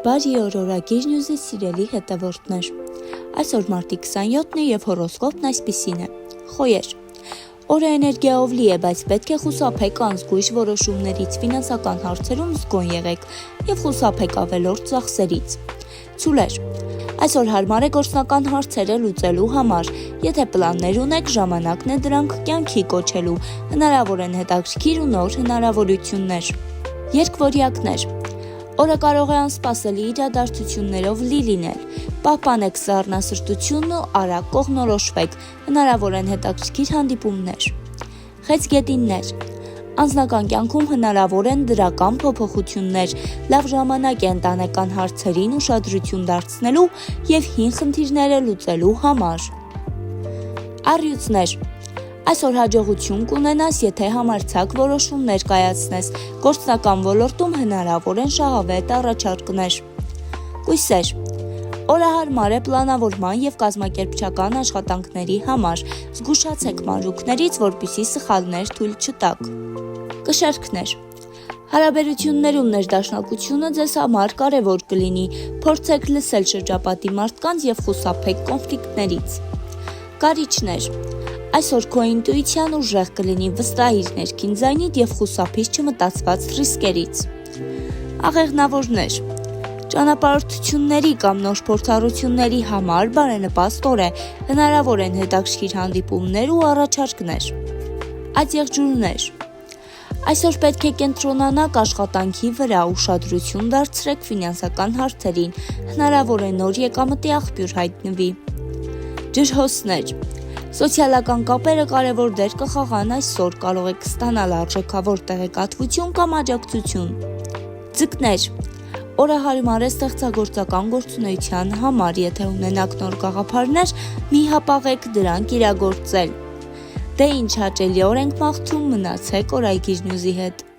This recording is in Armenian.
Բարի օր օրագիր նյուզի սիրելի հետևորդներ։ Այսօր մարտի 27-ն է և հորոսկոպն այսպիսին է։ Խոյեր։ Օրը էներգիայով լի է, բայց պետք է խուսափեք անզգույշ որոշումներից, ֆինանսական հարցերում զգոն եղեք և խուսափեք ավելորդ ծախսերից։ Ցուլեր։ Այսօր հարմար է գործնական հարցերը լուծելու համար, եթե պլաններ ունեք, ժամանակն է դրանք կյանքի կոչելու, հնարավոր են հետաքրքիր ու նոր հնարավորություններ։ Երկվորյակներ։ Օրը կարող է անսպասելի իրադարձություններով լի լինել, պահպանեք սառնասրտությունն ու արագ կողմնորոշվեք, հնարավոր են հետաքրքիր հանդիպումներ։ Խեցգետիններ։ Անձնական կյանքում հնարավոր են դրական փոփոխություններ, լավ ժամանակ է ընտանեկան հարցերին ուշադրություն դարձնելու և հին խնդիրները լուծելու համար։ Առյուծներ։ Այսօր հաջողություն կունենաս, եթե համարձակ որոշումներ կայացնես, գործնական ոլորտում հնարավոր են շահավետ առաջարկներ։ Կույսեր։ Օրը հարմար է պլանավորման և կազմակերպչական աշխատանքների համար, զգուշացեք մանրուքներից, որպեսզի սխալներ թույլ չտաք։ Կշեռքներ։ Հարաբերություններում ներդաշնակությունը ձեզ համար կարևոր կլինի, փորձեք լսել շրջապատի մարդկանց և խուսափեք կոնֆլիկտներից։ Կարիճներ։ Այսօր քո ինտուիցիան ուժեղ կլինի, վստահիր ներքին ձայնիդ և խուսափիր չմտածված ռիսկերից։ Աղեղնավորներ։ Ճանապարհորդությունների կամ նոր փորձառությունների համար բարենպաստ օր է, հնարավոր են հետաքրքիր հանդիպումներ ու առաջարկներ։ Աջեղջուրներ։ Այսօր պետք է կենտրոնանաք աշխատանքի վրա, ուշադրություն դարձրեք ֆինանսական հարցերին, հնարավոր է նոր եկամտի աղբյուր հայտնվի։ Ջրհոսներ։ Սոցիալական կապերը կարևոր դեր կխաղան այսօր, կարող եք ստանալ արժեքավոր տեղեկատվություն կամ աջակցություն։ Ձկներ։ Օրը հարմար է ստեղծագործական գործունեության համար, եթե ունենաք նոր գաղափարներ, մի հապաղեք դրանք իրագործել։ Դե ինչ հաճելի օր ենք մաղթում, մնացեք օրագիր նյուզի հետ։